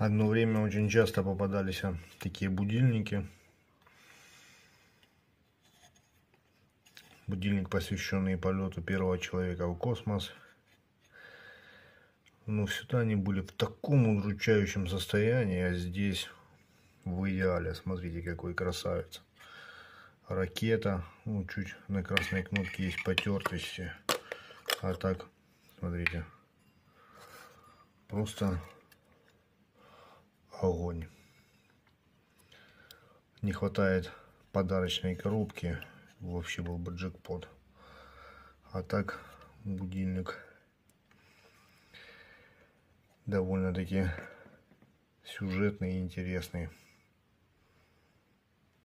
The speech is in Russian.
Одно время очень часто попадались такие будильники. Будильник, посвященный полету первого человека в космос. Но всегда они были в таком удручающем состоянии, а здесь в идеале. Смотрите, какой красавец. Ракета, ну, чуть на красной кнопке есть потертости. А так, смотрите, просто огонь. Не хватает подарочной коробки, вообще был бы джекпот. А так, будильник довольно-таки сюжетный и интересный.